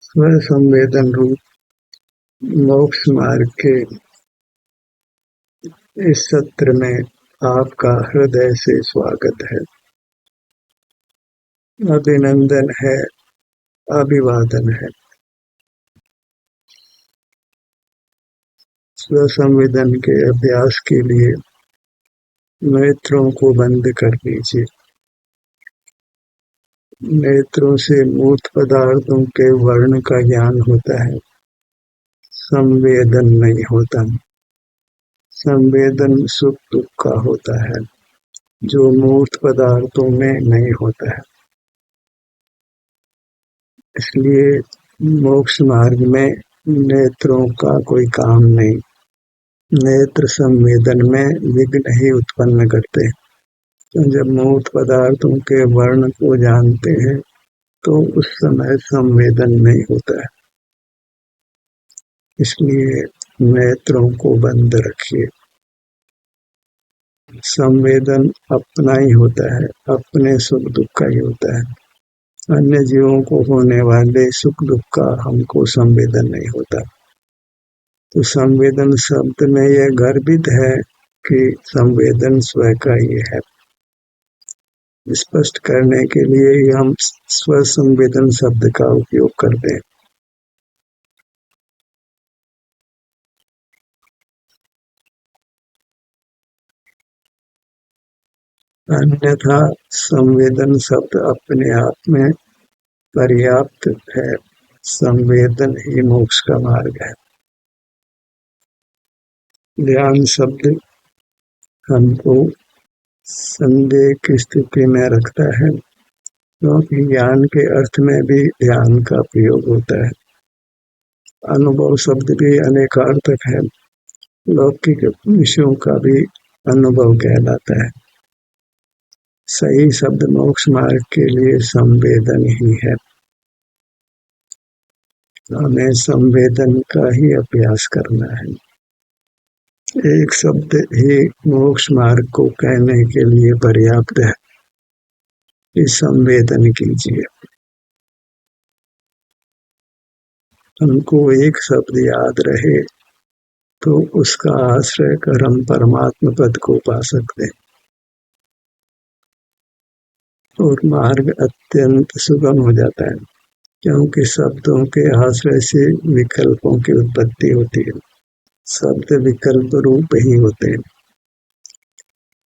स्व संवेदन रूप मोक्ष मार्ग के इस सत्र में आपका हृदय से स्वागत है, अभिनंदन है, अभिवादन है। स्व संवेदन के अभ्यास के लिए नेत्रों को बंद कर लीजिए। नेत्रों से मूर्त पदार्थों के वर्ण का ज्ञान होता है, संवेदन नहीं होता। संवेदन सुख दुख का होता है, जो मूर्त पदार्थों में नहीं होता है। इसलिए मोक्ष मार्ग में नेत्रों का कोई काम नहीं। नेत्र संवेदन में विघ्न ही उत्पन्न करते हैं। तो जब मूर्त पदार्थों के वर्ण को जानते हैं तो उस समय संवेदन नहीं होता है। इसलिए नेत्रों को बंद रखिए। संवेदन अपना ही होता है, अपने सुख दुख का ही होता है। अन्य जीवों को होने वाले सुख दुख का हमको संवेदन नहीं होता। तो संवेदन शब्द में यह गर्भित है कि संवेदन स्वयं का ही है। स्पष्ट करने के लिए ही हम स्व संवेदन शब्द का उपयोग करते हैं। अन्यथा संवेदन शब्द अपने आप में पर्याप्त है। संवेदन ही मोक्ष का मार्ग है। ध्यान शब्द हमको संदेह की स्थिति में रखता है, क्योंकि ज्ञान के अर्थ में भी ध्यान का प्रयोग होता है। अनुभव शब्द भी अनेकार्थक है, लौकिक विषयों का भी अनुभव कहलाता है। सही शब्द मोक्ष मार्ग के लिए संवेदन ही है। हमें संवेदन का ही अभ्यास करना है। एक शब्द ही मोक्ष मार्ग को कहने के लिए पर्याप्त है कि संवेदन कीजिए। हमको एक शब्द याद रहे तो उसका आश्रय कर हम परमात्मा पद को पा सकते हैं और मार्ग अत्यंत सुगम हो जाता है, क्योंकि शब्दों के आश्रय से विकल्पों की उत्पत्ति होती है। शब्द विकल्प रूप ही होते हैं।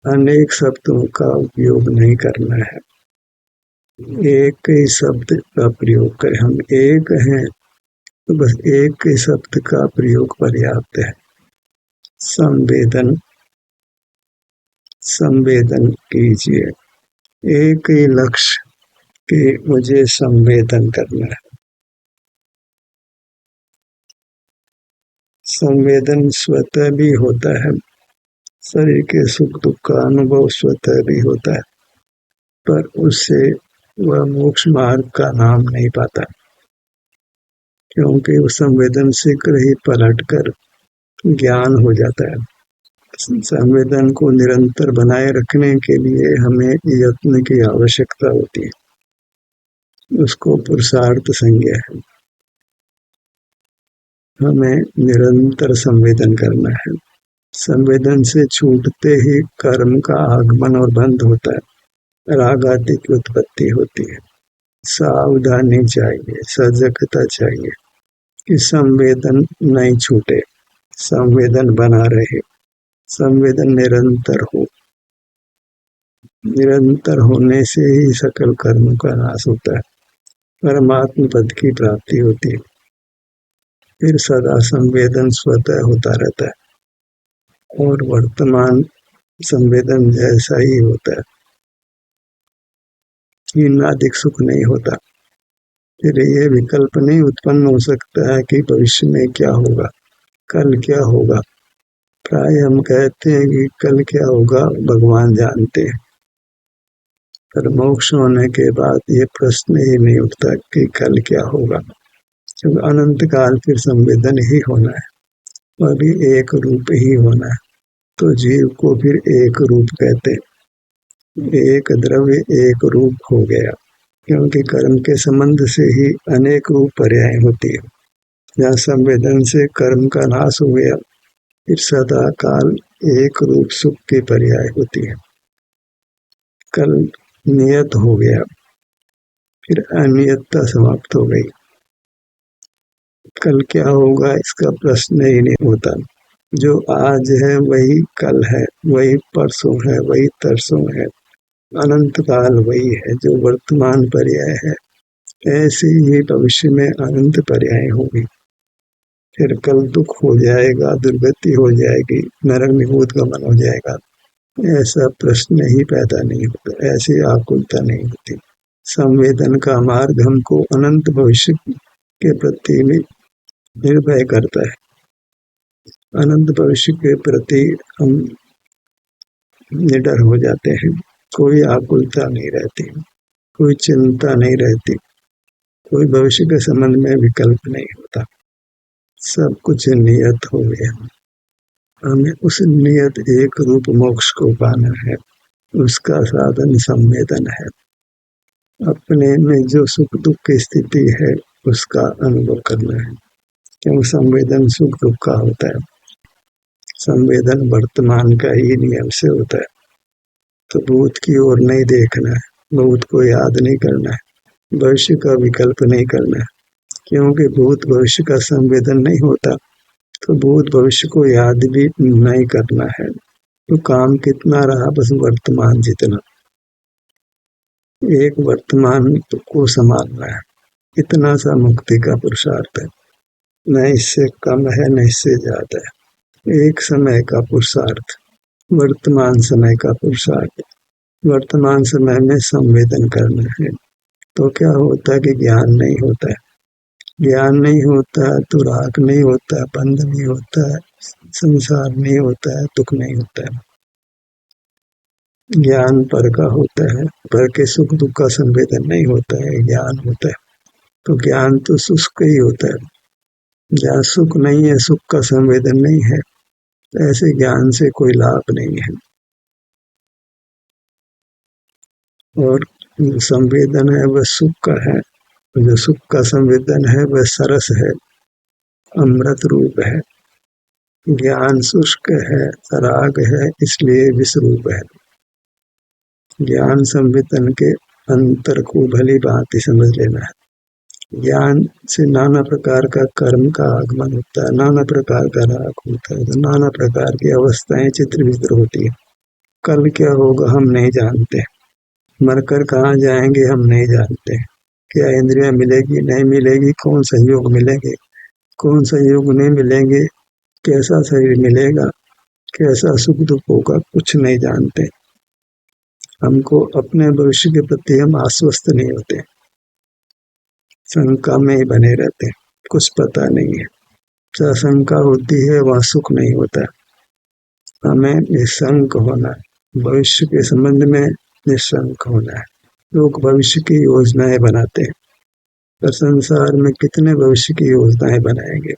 अनेक शब्दों का उपयोग नहीं करना है, एक ही शब्द का प्रयोग करें। हम एक हैं तो बस एक ही शब्द का प्रयोग पर्याप्त है। संवेदन कीजिए। एक ही लक्ष्य कि मुझे संवेदन करना है। संवेदन स्वतः भी होता है, शरीर के सुख दुख का अनुभव स्वतः भी होता है, पर उससे वह मोक्ष मार्ग का नाम नहीं पाता, क्योंकि उस संवेदन शीघ्र ही पलटकर ज्ञान हो जाता है। संवेदन को निरंतर बनाए रखने के लिए हमें यत्न की आवश्यकता होती है। उसको पुरुषार्थ संज्ञा है। हमें निरंतर संवेदन करना है। संवेदन से छूटते ही कर्म का आगमन और बंद होता है, राग आदि की उत्पत्ति होती है। सावधानी चाहिए, सजगता चाहिए कि संवेदन नहीं छूटे, संवेदन बना रहे, संवेदन निरंतर हो। निरंतर होने से ही सकल कर्मों का नाश होता है, परमात्म पद की प्राप्ति होती है। फिर सदा संवेदन स्वतः होता रहता है और वर्तमान संवेदन जैसा ही होता है। हीनाधिक सुख नहीं होता। फिर ये विकल्प नहीं उत्पन्न हो सकता है कि भविष्य में क्या होगा, कल क्या होगा। प्राय हम कहते हैं कि कल क्या होगा भगवान जानते हैं, पर मोक्ष होने के बाद ये प्रश्न ही नहीं उठता कि कल क्या होगा, क्योंकि अनंत काल फिर संवेदन ही होना है, वह भी एक रूप ही होना है। तो जीव को फिर एक रूप कहते, एक द्रव्य एक रूप हो गया। क्योंकि कर्म के संबंध से ही अनेक रूप पर्याय होती है। जहाँ संवेदन से कर्म का नाश हो गया, फिर सदा काल एक रूप सुख की पर्याय होती है। कल नियत हो गया, फिर अनियतता समाप्त हो गई। कल क्या होगा इसका प्रश्न ही नहीं होता। जो आज है वही कल है, वही परसों है, वही तरसों है। अनंत काल वही है जो वर्तमान पर्याय है। ऐसे ही भविष्य में अनंत पर्याय होगी। फिर कल दुख हो जाएगा, दुर्गति हो जाएगी, नरक निभूत गमन हो जाएगा। ऐसा प्रश्न ही पैदा नहीं होता, ऐसी आकुलता नहीं होती। संवेदन का मार्ग हमको अनंत भविष्य के प्रति निर्भय करता है। अनंत भविष्य के प्रति हम निडर हो जाते हैं। कोई आकुलता नहीं रहती, कोई चिंता नहीं रहती, कोई भविष्य के संबंध में विकल्प नहीं होता। सब कुछ नियत हो गया। हमें उस नियत एक रूप मोक्ष को पाना है। उसका साधन संवेदन है। अपने में जो सुख दुख की स्थिति है उसका अनुभव करना है। क्यों संवेदन सुख दुख का होता है। संवेदन वर्तमान का ही नियम से होता है। तो भूत की ओर नहीं देखना है, भूत को याद नहीं करना है, भविष्य का विकल्प नहीं करना है। क्योंकि भूत भविष्य का संवेदन नहीं होता, तो भूत भविष्य को याद भी नहीं करना है। तो काम कितना रहा, बस वर्तमान जितना। एक वर्तमान को संभालना है, इतना सा मुक्ति का पुरुषार्थ है। न इससे कम है न इससे ज्यादा है। एक समय का पुरुषार्थ, वर्तमान समय का पुरुषार्थ। वर्तमान समय में संवेदन करना है। तो क्या होता है कि ज्ञान नहीं होता है। ज्ञान नहीं होता है तो राग नहीं होता है, बंध नहीं होता है, संसार नहीं होता है, दुख नहीं होता है। ज्ञान पर का होता है, पर के सुख दुख का संवेदन नहीं होता है, ज्ञान होता है। तो ज्ञान तो शुष्क ही होता है। जहाँ सुख नहीं है, सुख का संवेदन नहीं है, ऐसे ज्ञान से कोई लाभ नहीं है। और संवेदन है वह सुख का है, जो सुख का संवेदन है वह सरस है, अमृत रूप है। ज्ञान शुष्क है, राग है, इसलिए विषरूप है। ज्ञान संवेदन के अंतर को भली भांति समझ लेना है। ज्ञान से नाना प्रकार का कर्म का आगमन होता है, नाना प्रकार का राग होता है, तो नाना प्रकार की अवस्थाएं चित्र विचित्र होती है। कल क्या होगा हम नहीं जानते, मरकर कहाँ जाएंगे हम नहीं जानते, क्या इंद्रियां मिलेगी नहीं मिलेगी, कौन सहयोग मिलेंगे कौन सहयोग नहीं मिलेंगे, कैसा शरीर मिलेगा, कैसा सुख दुख होगा, कुछ नहीं जानते। हमको अपने भविष्य के प्रति हम आश्वस्त नहीं होते, शंका में ही बने रहते, कुछ पता नहीं है। जहाँ शंका होती है वहाँ सुख नहीं होता। हमें निशंक होना है, भविष्य के संबंध में निशंक होना है। लोग भविष्य की योजनाएं बनाते हैं, पर संसार में कितने भविष्य की योजनाएं बनाएंगे।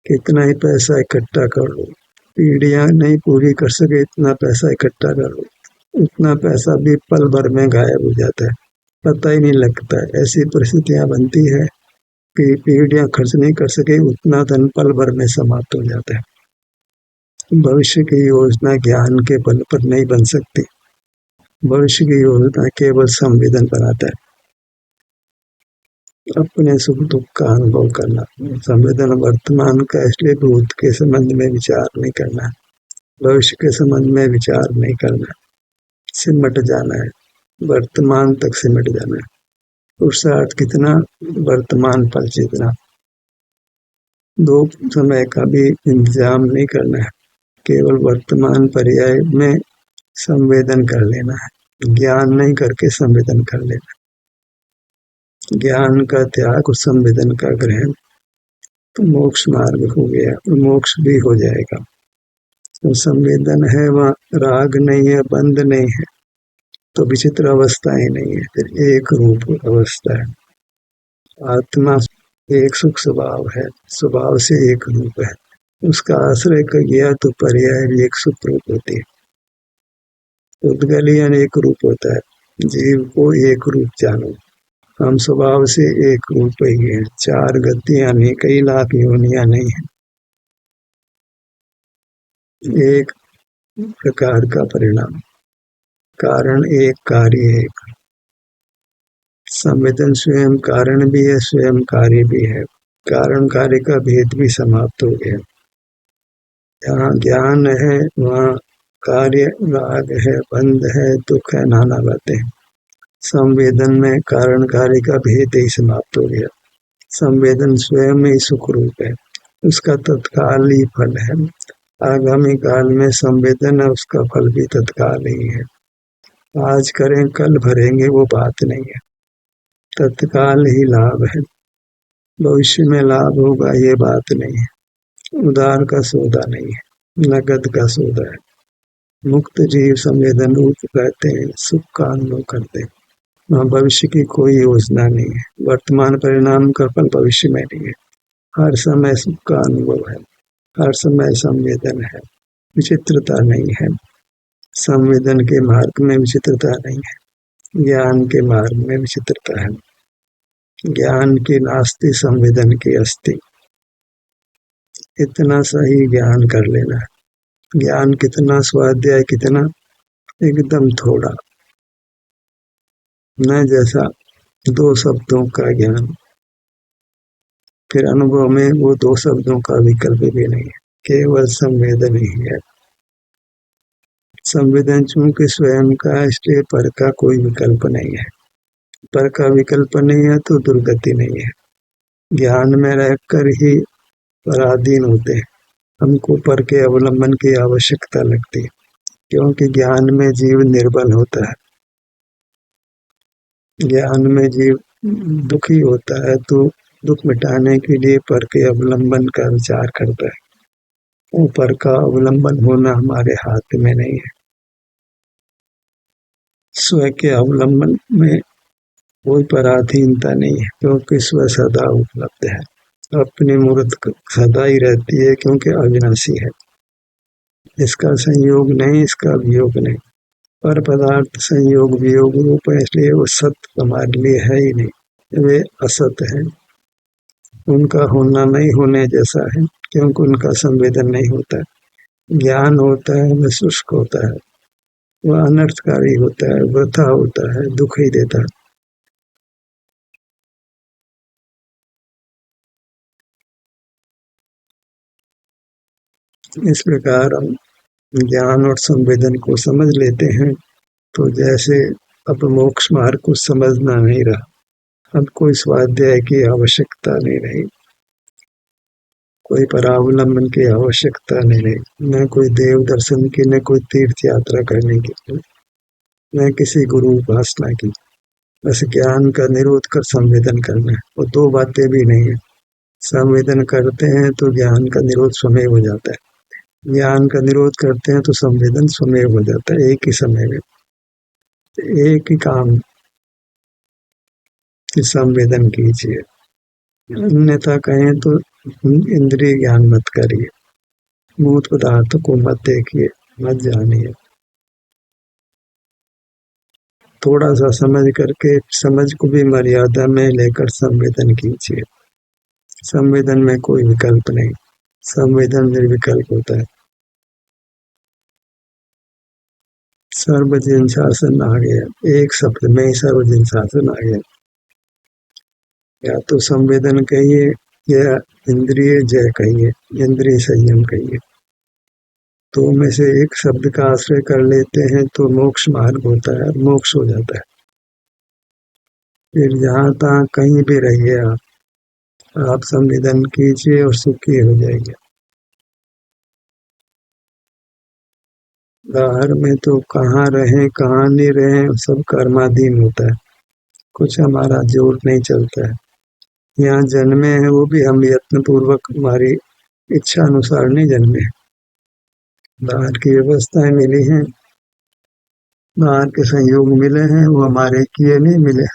कितना ही पैसा इकट्ठा कर लो, पीढ़ियां नहीं पूरी कर सके इतना पैसा इकट्ठा कर लो, उतना पैसा भी पल भर में गायब हो जाता है, पता ही नहीं लगता है। ऐसी परिस्थितियां बनती है कि पीढ़ियां खर्च नहीं कर सके उतना धन पल भर में समाप्त हो जाता है। भविष्य की योजना ज्ञान के बल पर नहीं बन सकती। भविष्य की योजना केवल संवेदन बनाता है। अपने सुख दुख का अनुभव करना, संवेदन वर्तमान का, इसलिए भूत के संबंध में विचार नहीं करना, भविष्य के संबंध में विचार नहीं करना, सिमट जाना है, वर्तमान तक सिमट जाना है। पुरुषार्थ कितना, वर्तमान पल जितना। दो समय का भी इंतजाम नहीं करना है, केवल वर्तमान पर्याय में संवेदन कर लेना है, ज्ञान नहीं करके संवेदन कर लेना। ज्ञान का त्याग और संवेदन का ग्रहण, तो मोक्ष मार्ग हो गया, मोक्ष भी हो जाएगा। तो संवेदन है वहाँ राग नहीं है, बंध नहीं है, तो विचित्र अवस्थाएं नहीं है, फिर एक रूप अवस्था है। आत्मा एक सुख स्वभाव है, स्वभाव से एक रूप है, उसका आश्रय कर गया तो पर्याय भी एक सुख रूप होती है। उद्गलियन एक रूप होता है, जीव को एक रूप जानो, हम स्वभाव से एक रूप ही है, चार गतियां नहीं, कई लाख योनियां नहीं है, एक प्रकार का परिणाम, कारण एक, कार्य एक। संवेदन स्वयं कारण भी है, स्वयं कार्य भी है, कारण कार्य का भेद भी समाप्त हो गया। जहाँ ज्ञान है वहाँ कार्य, राग है, बंध है, दुख है, नाना बातें। संवेदन में कारण कार्य का भेद ही समाप्त हो गया। संवेदन स्वयं ही सुख रूप है, उसका तत्काल ही फल है, आगामी काल में संवेदन है, उसका फल भी तत्काल ही है। आज करें कल भरेंगे वो बात नहीं है, तत्काल ही लाभ है, भविष्य में लाभ होगा ये बात नहीं है, उधार का सौदा नहीं है, नगद का सौदा है। मुक्त जीव संवेदन रूप कहते हैं, सुख का अनुभव करते हैं, वहाँ भविष्य की कोई योजना नहीं है, वर्तमान परिणाम का फल भविष्य में नहीं है, हर समय सुख का अनुभव है, हर समय संवेदन है, विचित्रता नहीं है। संवेदन के मार्ग में विचित्रता नहीं है, ज्ञान के मार्ग में विचित्रता है। ज्ञान की नास्ति, संवेदन की अस्ति, इतना सही ज्ञान कर लेना। ज्ञान कितना, स्वाध्याय कितना, एकदम थोड़ा, न जैसा दो शब्दों का ज्ञान, फिर अनुभव में वो दो शब्दों का विकल्प भी नहीं है, केवल संवेदन ही है। संवेदन चूंकि स्वयं का, इसलिए पर का कोई विकल्प नहीं है, पर का विकल्प नहीं है तो दुर्गति नहीं है। ज्ञान में रहकर ही पराधीन होते हैं, हमको पर के अवलंबन की आवश्यकता लगती है, क्योंकि ज्ञान में जीव निर्बल होता है, ज्ञान में जीव दुखी होता है तो दुख मिटाने के लिए पर के अवलंबन का विचार करता है, वो पर का अवलंबन होना हमारे हाथ में नहीं है। स्व के अवलंबन में कोई पराधीनता नहीं है, क्योंकि स्व सदा उपलब्ध है, अपनी मूर्त सदा ही रहती है, क्योंकि अविनाशी है, इसका संयोग नहीं, इसका वियोग नहीं। पर पदार्थ संयोग वियोग रूप है, इसलिए वो सत्य हमारे लिए है ही नहीं, वे असत है, उनका होना नहीं होने जैसा है, क्योंकि उनका संवेदन नहीं होता, ज्ञान होता है वह शुष्क होता है, वह अनर्थकारी होता है, वृथा होता है, दुख ही देता है। इस प्रकार हम ज्ञान और संवेदन को समझ लेते हैं तो जैसे अब मोक्ष मार्ग को समझना नहीं रहा, अब कोई स्वाध्याय की आवश्यकता नहीं रही, कोई परावलंबन की आवश्यकता नहीं रही, न कोई देव दर्शन की, न कोई तीर्थ यात्रा करने की, न किसी गुरु उपासना की, बस ज्ञान का निरोध कर संवेदन करना है। और दो बातें भी नहीं है, संवेदन करते हैं तो ज्ञान का निरोध स्वमेव हो जाता है, ज्ञान का निरोध करते हैं तो संवेदन स्वमेव हो जाता है, एक ही समय में, एक ही काम की संवेदन कीजिए, अन्यथा कहें तो इंद्रिय ज्ञान मत करिए, मूर्त पदार्थ को मत देखिए, मत जानिए, थोड़ा सा समझ करके, समझ को भी मर्यादा में लेकर संवेदन कीजिए। संवेदन में कोई विकल्प नहीं, संवेदन निर्विकल्प होता है। सर्वजन शासन आ गया, एक शब्द में ही सर्वजन शासन आ गया, या तो संवेदन कहिए या इंद्रिय जय कहिए, इंद्रिय संयम कहिए, तो में से एक शब्द का आश्रय कर लेते हैं तो मोक्ष मार्ग होता है, मोक्ष हो जाता है। फिर जहाँ तहाँ कहीं भी रहिए आप संवेदन कीजिए और सुखी हो जाएंगे। बाहर में तो कहाँ रहें कहाँ नहीं रहें सब कर्माधीन होता है, कुछ हमारा जोर नहीं चलता है। यहाँ जन्मे हैं वो भी हम यत्न पूर्वक हमारी इच्छा अनुसार नहीं जन्मे, बाहर की व्यवस्थाएं मिली हैं, बाहर के संयोग मिले हैं, वो हमारे किए नहीं मिले।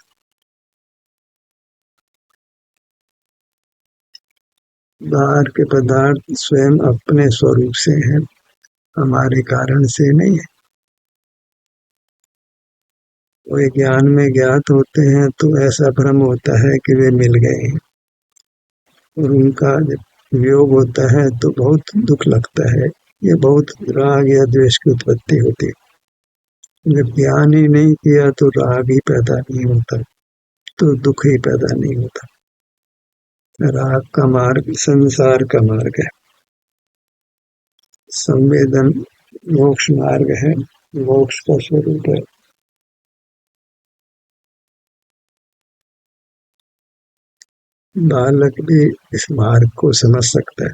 बाहर के पदार्थ स्वयं अपने स्वरूप से हैं, हमारे कारण से नहीं है। वे ज्ञान में ज्ञात होते हैं तो ऐसा भ्रम होता है कि वे मिल गए हैं, और उनका जब वियोग होता है तो बहुत दुख लगता है। ये बहुत राग या द्वेष की उत्पत्ति होती है। जब ज्ञान ही नहीं किया तो राग ही पैदा नहीं होता, तो दुख ही पैदा नहीं होता। राग का मार्ग संसार का मार्ग है, संवेदन मोक्ष मार्ग है, मोक्ष का स्वरूप है। बालक भी इस मार्ग को समझ सकता है,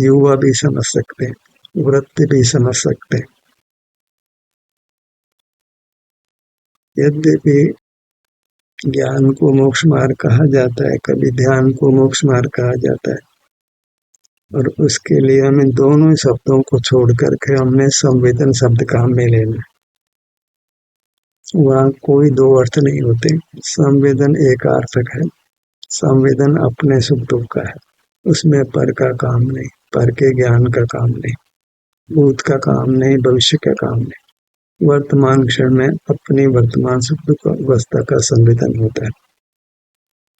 युवा भी समझ सकते हैं, वृद्ध भी समझ सकते हैं। यद्यपि ज्ञान को मोक्ष मार्ग कहा जाता है, कभी ध्यान को मोक्ष मार्ग कहा जाता है, और उसके लिए हमें दोनों ही शब्दों को छोड़ करके हमने संवेदन शब्द काम में लेना। वहाँ कोई दो अर्थ नहीं होते। संवेदन एक अर्थक है। संवेदन अपने सुख दुख का है, उसमें पर का काम नहीं, पर के ज्ञान का काम नहीं, भूत का काम नहीं, भविष्य का काम नहीं। वर्तमान क्षण में अपनी वर्तमान सुख दुख अवस्था का संवेदन होता है,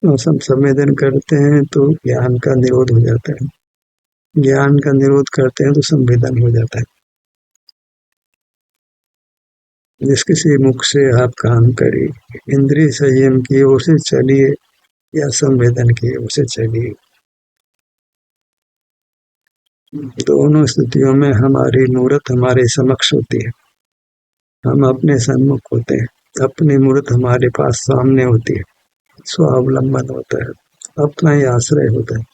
और हम संवेदन करते हैं तो ज्ञान का निरोध हो जाता है। ज्ञान का निरोध करते हैं तो संवेदन हो जाता है। जिस किसी मुख से आप काम करिए, इंद्रिय संयम की ओर से चलिए या संवेदन की ओर से चलिए, दोनों स्थितियों में हमारी मूर्त हमारे समक्ष होती है। हम अपने सन्मुख होते हैं, अपनी मूर्त हमारे पास सामने होती है। स्वावलंबन होता है, अपना ही आश्रय होता है।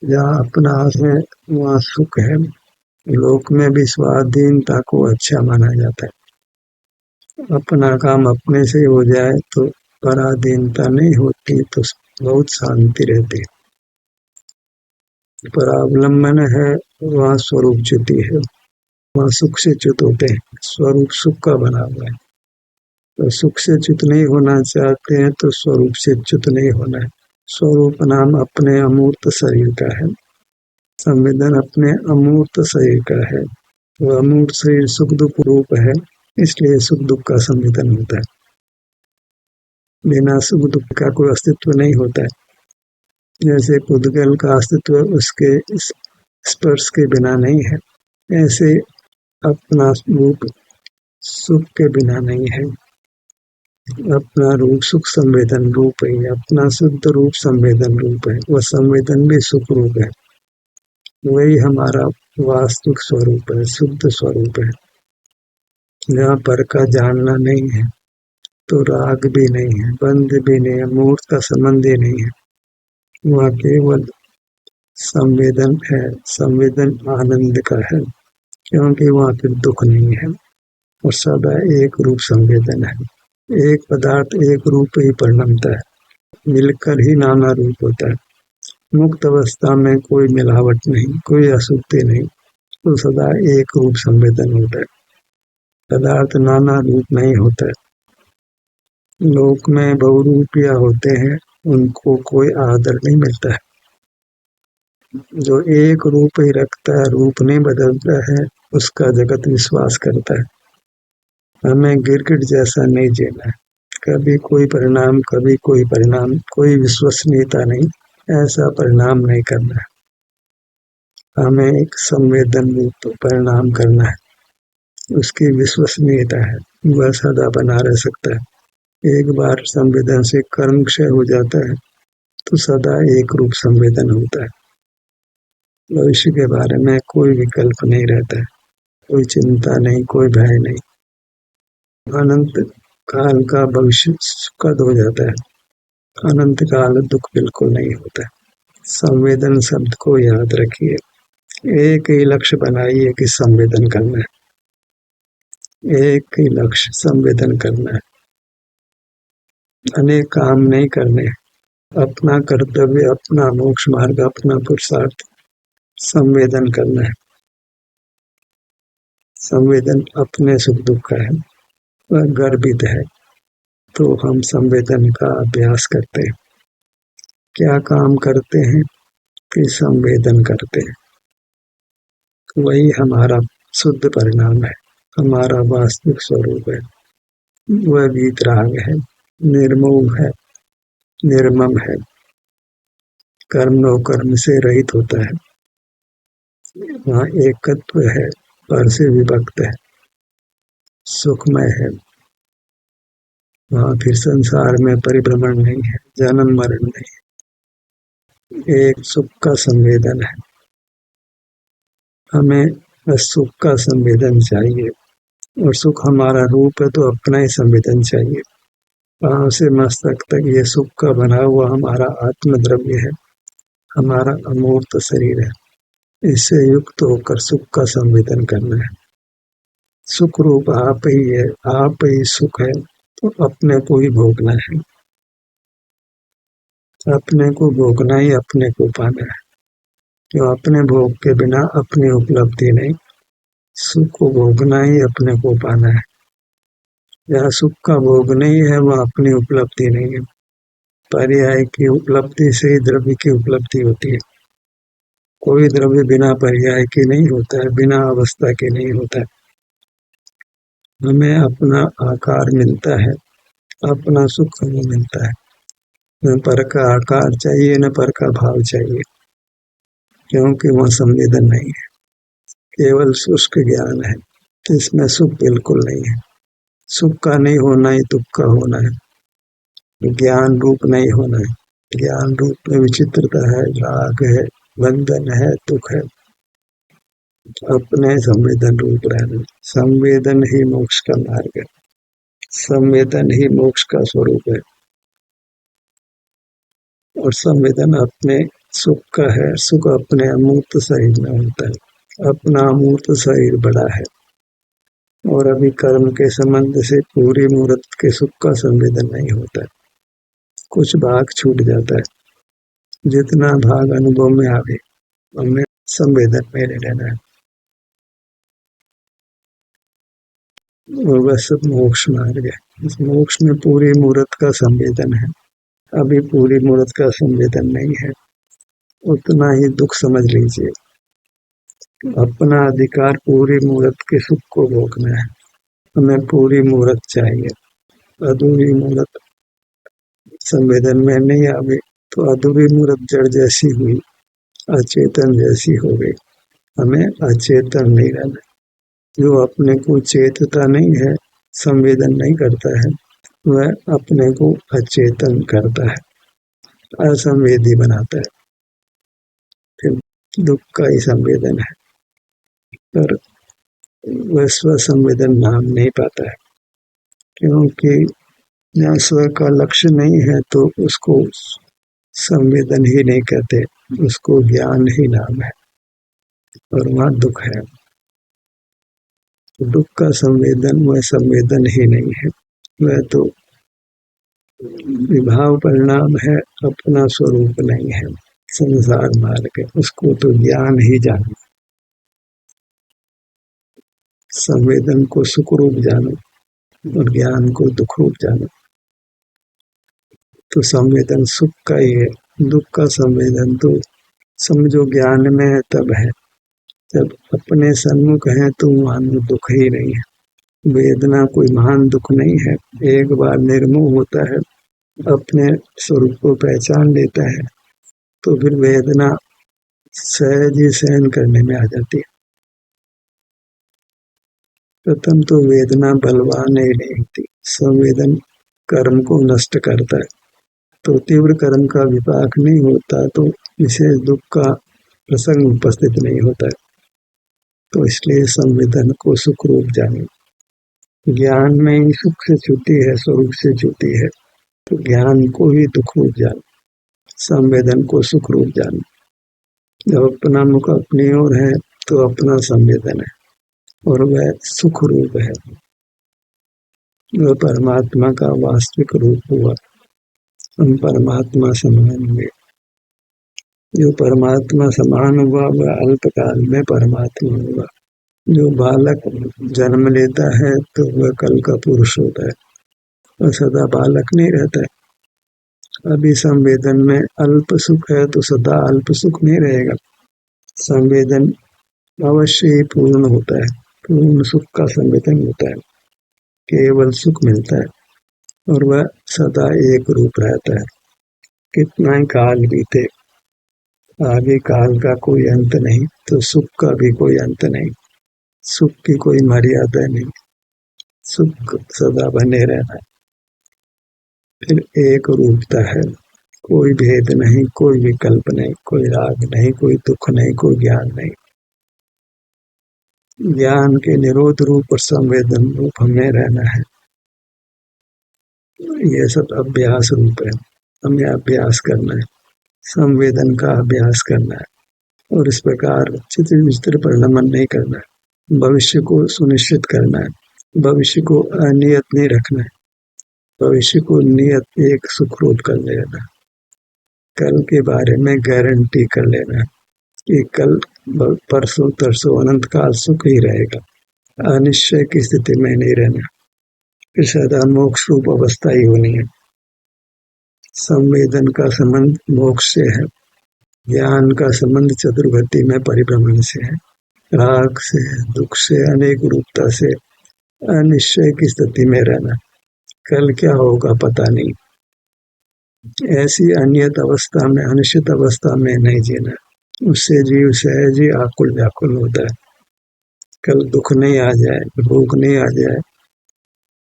जहाँ अपना आश्रय वहाँ सुख है। लोक में भी स्वाधीनता को अच्छा माना जाता है। अपना काम अपने से हो जाए तो पराधीनता नहीं होती, तो बहुत शांति रहती है। परावलंबन है वहाँ स्वरूप च्युति है, वहाँ सुख से च्युत होते हैं। स्वरूप सुख का बना हुआ है, तो सुख से च्युत नहीं होना चाहते हैं तो स्वरूप से च्युत नहीं होना है। स्वरूप नाम अपने अमूर्त शरीर का है, संवेदन अपने अमूर्त शरीर का है। वो अमूर्त शरीर सुख दुख रूप है, इसलिए सुख दुख का संवेदन होता है। बिना सुख दुख का कोई अस्तित्व नहीं होता है। जैसे पुद्गल का अस्तित्व उसके स्पर्श के बिना नहीं है, ऐसे अपना रूप सुख के बिना नहीं है। अपना रूप सुख संवेदन रूप है, अपना शुद्ध रूप संवेदन रूप है। वह संवेदन भी सुख रूप है, वही हमारा वास्तविक स्वरूप है, शुद्ध स्वरूप है। जहाँ पर का जानना नहीं है तो राग भी नहीं है, बंध भी नहीं है, मूर्त का संबंध ही नहीं है। वहाँ केवल संवेदन है। संवेदन आनंद का है, क्योंकि वहाँ पे दुख नहीं है, और सदा एक रूप संवेदन है। एक पदार्थ एक रूप ही परिणमता है, मिलकर ही नाना रूप होता है। मुक्त अवस्था में कोई मिलावट नहीं, कोई अशुद्धि नहीं, तो सदा एक रूप संवेदन होता है। पदार्थ नाना रूप नहीं होता है। लोक में बहुरूपिया होते हैं, उनको कोई आदर नहीं मिलता है। जो एक रूप ही रखता है, रूप नहीं बदलता है, उसका जगत विश्वास करता है। हमें गिरगिट जैसा नहीं जीना है, कभी कोई परिणाम कभी कोई परिणाम, कोई विश्वसनीयता नहीं, ऐसा परिणाम नहीं करना है। हमें एक संवेदन रूप परिणाम करना है, उसकी विश्वसनीयता है, वह सदा बना रह सकता है। एक बार संवेदन से कर्म क्षय हो जाता है तो सदा एक रूप संवेदन होता है। भविष्य के बारे में कोई विकल्प नहीं रहता है, कोई चिंता नहीं, कोई भय नहीं। अनंत काल का भविष्य सुखद हो जाता है, अनंत काल दुख बिल्कुल नहीं होता। संवेदन शब्द को याद रखिए, एक ही लक्ष्य बनाइए कि संवेदन करना है, एक ही लक्ष्य संवेदन करना है, अनेक काम नहीं करने। अपना कर्तव्य, अपना मोक्ष मार्ग, अपना पुरुषार्थ संवेदन करना है। संवेदन अपने सुख दुख का है, वह गर्भित है, तो हम संवेदन का अभ्यास करते हैं। क्या काम करते हैं कि संवेदन करते हैं, वही हमारा शुद्ध परिणाम है, हमारा वास्तविक स्वरूप है। वह वीतराग है, निर्मोह है, निर्मम है, कर्म और कर्म से रहित होता है। वहाँ एकत्व है, पर से विभक्त है, सुखमय है। वहाँ फिर संसार में परिभ्रमण नहीं है, जन्म मरण नहीं, एक सुख का संवेदन है। हमें बस सुख का संवेदन चाहिए, और सुख हमारा रूप है तो अपना ही संवेदन चाहिए। पांव से मस्तक तक ये सुख का बना हुआ हमारा आत्मद्रव्य है, हमारा अमूर्त शरीर है। इससे युक्त होकर सुख का संवेदन करना है। सुख रूप आप ही है, आप ही सुख है, तो अपने को ही भोगना है। अपने को भोगना ही अपने को पाना है, क्यों अपने भोग के बिना अपनी उपलब्धि नहीं। सुख को भोगना ही अपने को पाना है। जहाँ सुख का भोग नहीं है वह अपनी उपलब्धि नहीं है। पर्याय की उपलब्धि से ही द्रव्य की उपलब्धि होती है। कोई द्रव्य बिना पर्याय के नहीं होता है, बिना अवस्था के नहीं होता है। हमें अपना आकार मिलता है, अपना सुख हमें मिलता है। न पर का आकार चाहिए, न पर का भाव चाहिए, क्योंकि वह संवेदन नहीं है, केवल शुष्क ज्ञान है, इसमें सुख बिल्कुल नहीं है। सुख का नहीं होना ही दुख का होना है, ज्ञान रूप नहीं होना है। ज्ञान रूप में विचित्रता है, राग है, बंधन है, दुख है। अपने संवेदन रूप रहना, संवेदन ही मोक्ष का मार्ग है, संवेदन ही मोक्ष का स्वरूप है। और संवेदन अपने सुख का है, सुख अपने अमूर्त शरीर में होता है। अपना अमूर्त शरीर बड़ा है, और अभी कर्म के संबंध से पूरी मूर्त के सुख का संवेदन नहीं होता है, कुछ भाग छूट जाता है। जितना भाग अनुभव में आवे हमें संवेदन में ले लेना है, और बस मोक्ष मार्ग है। इस मोक्ष में पूरी मूर्त का संवेदन है, अभी पूरी मूर्त का संवेदन नहीं है। उतना ही दुख समझ लीजिए। अपना अधिकार पूरी मूर्त के सुख को भोगना है। हमें पूरी मूर्त चाहिए, अधूरी मूर्त संवेदन में नहीं आवे तो अधूरी मूर्त जड़ जैसी हुई, अचेतन जैसी हो गई। हमें अचेतन नहीं रहना। जो अपने को चेतता नहीं है, संवेदन नहीं करता है, वह अपने को अचेतन करता है, असंवेदी बनाता है। फिर दुख का ही संवेदन है, पर वह स्व संवेदन नाम नहीं पाता है, क्योंकि जहाँ स्व का लक्ष्य नहीं है तो उसको संवेदन ही नहीं कहते, उसको ज्ञान ही नाम है, और वहाँ दुख है। दुख का संवेदन वह संवेदन ही नहीं है, वह तो विभाव परिणाम है, अपना स्वरूप नहीं है, संसार मार्ग है। उसको तो ज्ञान ही जानो, संवेदन को सुख रूप जानो और ज्ञान को दुख रूप जानो। तो संवेदन सुख का ही है, दुख का संवेदन तो समझो ज्ञान में है तब है, जब अपने सन्मुख है तो वहाँ दुख ही नहीं है। वेदना कोई महान दुख नहीं है, एक बार निर्मोह होता है, अपने स्वरूप को पहचान लेता है, तो फिर वेदना सहज ही सहन करने में आ जाती है। प्रथम तो वेदना बलवान ही नहीं होती, संवेदन कर्म को नष्ट करता है। तो तीव्र कर्म का विपाक नहीं होता तो विशेष दुख का प्रसंग उपस्थित नहीं होता है। तो इसलिए संवेदन को सुख रूप जाने। ज्ञान में ही सुख से छूटी है, स्वरूप से छूटी है, तो ज्ञान को ही दुख रूप जान, संवेदन को सुख रूप जान। जब अपना मुख अपनी ओर है तो अपना संवेदन है, और वह सुख रूप है, वह परमात्मा का वास्तविक रूप हुआ। हम परमात्मा समान हुए। जो परमात्मा समान हुआ वह अल्पकाल में परमात्मा हुआ। जो बालक जन्म लेता है तो वह कल का पुरुष होता है, वह सदा बालक नहीं रहता है। अभी संवेदन में अल्प सुख है तो सदा अल्प सुख नहीं रहेगा, संवेदन अवश्य ही पूर्ण होता है, पूर्ण सुख का संवेदन होता है। केवल सुख मिलता है और वह सदा एक रूप रहता है। कितना ही काल बीते, आगे काल का कोई अंत नहीं, तो सुख का भी कोई अंत नहीं। सुख की कोई मर्यादा नहीं, सुख सदा बने रहना। फिर एक रूपता है, कोई भेद नहीं, कोई विकल्प नहीं, कोई राग नहीं, कोई दुख नहीं, कोई ज्ञान नहीं। ज्ञान के निरोध रूप और संवेदन रूप हमें रहना है। ये सब अभ्यास रूप है, हमें अभ्यास करना है, संवेदन का अभ्यास करना है और इस प्रकार चित्र विचित्र पर नमन नहीं करना है। भविष्य को सुनिश्चित करना है, भविष्य को अनियत नहीं रखना है, भविष्य को नियत एक सुखरूप कर लेना। कल के बारे में गारंटी कर लेना कि कल परसों तरसों अनंत काल सुख ही रहेगा, अनिश्चय की स्थिति में नहीं रहना, फिर सदा मोक्ष रूप अवस्था ही होनी है। संवेदन का संबंध मोक्ष से है, ज्ञान का संबंध चतुर्गति में परिभ्रमण से है, राग से, दुख से, अनेक रूपता से, अनिश्चय की स्थिति में रहना। कल क्या होगा पता नहीं, ऐसी अनियत अवस्था में, अनिश्चित अवस्था में नहीं जीना, उससे जीव सहज ही आकुल व्याकुल होता है। कल दुख नहीं आ जाए, भूख नहीं आ जाए,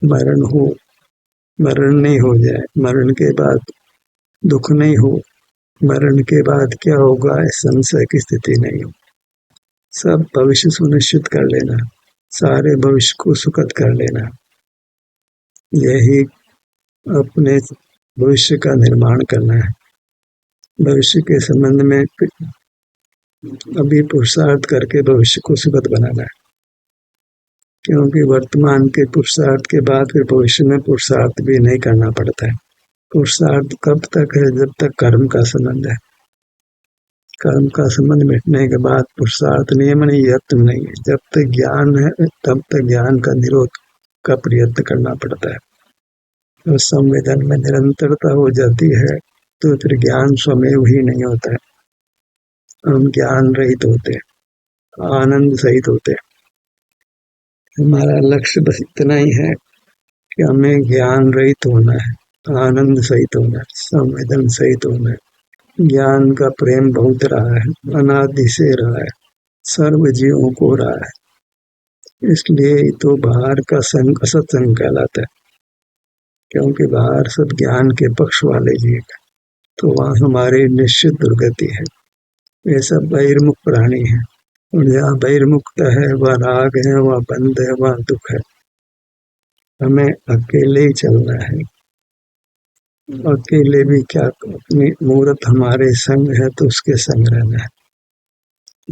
मरण नहीं हो जाए, मरण के बाद दुख नहीं हो, मरण के बाद क्या होगा इस संशय की स्थिति नहीं हो। सब भविष्य सुनिश्चित कर लेना, सारे भविष्य को सुखद कर लेना, यही अपने भविष्य का निर्माण करना है। भविष्य के संबंध में अभी पुरुषार्थ करके भविष्य को सुखद बनाना है, क्योंकि वर्तमान के पुरुषार्थ के बाद फिर भविष्य में पुरुषार्थ भी नहीं करना पड़ता है। पुरुषार्थ कब तक है? जब तक कर्म का संबंध है। कर्म का संबंध मिटने के बाद पुरुषार्थ नियम नहीं, यत्न नहीं है। जब तक ज्ञान है तब तक ज्ञान का निरोध का प्रयत्न करना पड़ता है। तो संवेदन में निरंतरता हो जाती है तो फिर ज्ञान स्वमेव ही नहीं होता है, हम ज्ञान रहित होते हैं, आनंद सहित होते हैं। हमारा लक्ष्य बस इतना ही है कि हमें ज्ञान रहित होना है, आनंद सहित होना है, संवेदन सहित होना है। ज्ञान का प्रेम बहुत रहा है, अनादि से रहा है, सर्व जीवों को रहा है, इसलिए तो बाहर का संग असत्संग कहलाता है, क्योंकि बाहर सब ज्ञान के पक्ष वाले जीव है, तो वहाँ हमारी निश्चित दुर्गति है। वे सब बहिर्मुख प्राणी हैं, और जहाँ बहिर्मुक्त है वह राग है, वह बंध है, वह दुख है। हमें अकेले ही चलना है, अकेले भी क्या, अपनी मूर्त हमारे संग है तो उसके संग रहना है।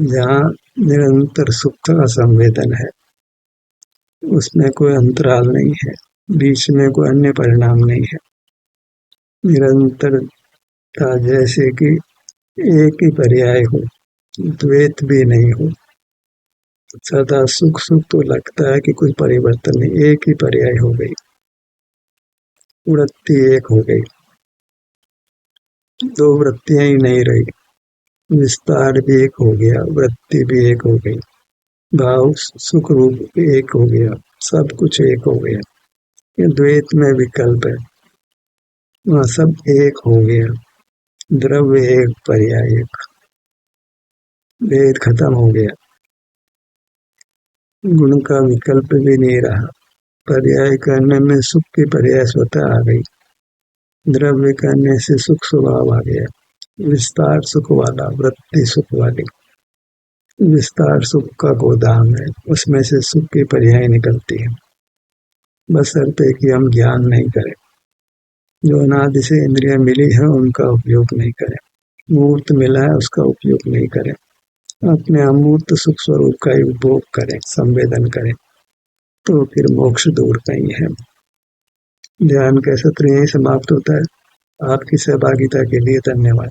जहाँ निरंतर सुख का संवेदन है, उसमें कोई अंतराल नहीं है, बीच में कोई अन्य परिणाम नहीं है। निरंतरता जैसे कि एक ही पर्याय हो, द्वैत भी नहीं हो, सदा सुख सुख तो लगता है कि कोई परिवर्तन नहीं, एक ही पर्याय हो गई, वृत्ति एक हो गई, दो वृत्तियां ही नहीं रही, विस्तार भी एक हो गया, वृत्ति भी एक हो गई, भाव सुख रूप भी एक हो गया, सब कुछ एक हो गया। ये द्वैत में विकल्प है, वहाँ सब एक हो गया, द्रव्य एक, पर्याय एक, भेद खत्म हो गया, गुण का विकल्प भी नहीं रहा, पर्याय करने में सुख की पर्याय स्वतः आ गई, द्रव्य करने से सुख स्वभाव आ गया, विस्तार सुख वाला, वृत्ति सुख वाली, विस्तार सुख का गोदाम है, उसमें से सुख की पर्याय निकलती है। बशर्ते कि हम ज्ञान नहीं करें, जो अनादि से इंद्रियां मिली है उनका उपयोग नहीं करें, मूर्त मिला है उसका उपयोग नहीं करें, अपने अमूर्त सुख स्वरूप का ही उपभोग करें, संवेदन करें, तो फिर मोक्ष दूर कहीं है। ध्यान का सत्र यही समाप्त होता है। आपकी सहभागिता के लिए धन्यवाद।